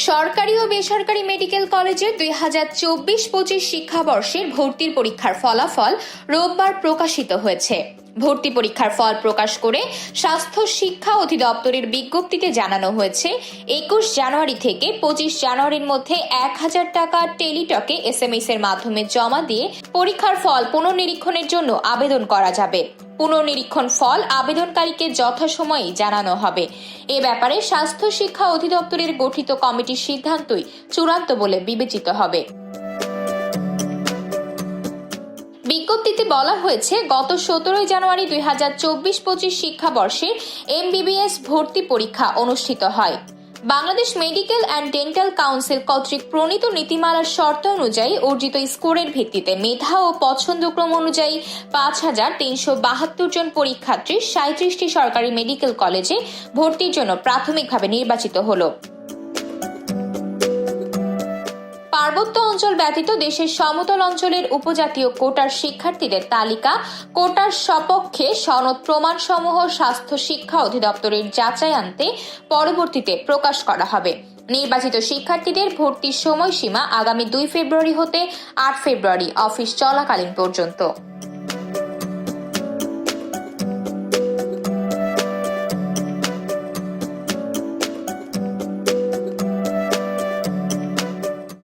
সরকারি ও বেসরকারি মেডিকেল কলেজের 2024-25 শিক্ষাবর্ষের ভর্তির পরীক্ষার ফলাফল রোববার প্রকাশিত হয়েছে। ভর্তি পরীক্ষার ফল প্রকাশ করে স্বাস্থ্য শিক্ষা অধিদপ্তরের বিজ্ঞপ্তিতে জানানো হয়েছে, 21 জানুয়ারি থেকে 25 জানুয়ারির মধ্যে 1000 টাকা টেলিটকে SMS এর মাধ্যমে জমা দিয়ে পরীক্ষার ফল পুনর্নিরীক্ষণের জন্য আবেদন করা যাবে। পুনর্নিরীক্ষণ ফল আবেদনকারীকে যথাসময়েই জানানো হবে। এ ব্যাপারে স্বাস্থ্য শিক্ষা অধিদপ্তরের গঠিত কমিটির সিদ্ধান্তই চূড়ান্ত বলে বিবেচিত হবে। বিজ্ঞপ্তিতে বলা হয়েছে, গত 17 জানুয়ারি 2024-25 শিক্ষাবর্ষের MBBS ভর্তি পরীক্ষা অনুষ্ঠিত হয়। Bangladesh medical and dental council কর্তৃক প্রণীত নীতিমালার শর্ত অনুযায়ী অর্জিত স্কোরের ভিত্তিতে মেধা ও পছন্দক্রম অনুযায়ী 5372 জন পরীক্ষার্থী 37টি সরকারি মেডিকেল কলেজে ভর্তির জন্য প্রাথমিকভাবে নির্বাচিত হলো। পার্বত্য অঞ্চল ব্যতীত দেশের সমতল অঞ্চলের উপজাতীয় কোটার শিক্ষার্থীদের তালিকা, কোটার সপক্ষে সনদ প্রমাণসমূহ স্বাস্থ্য শিক্ষা অধিদপ্তরের যাচাইয়ান্তে পরবর্তীতে প্রকাশ করা হবে। নির্বাচিত শিক্ষার্থীদের ভর্তির সময়সীমা আগামী 2 ফেব্রুয়ারি হতে 8 ফেব্রুয়ারি অফিস চলাকালীন পর্যন্ত।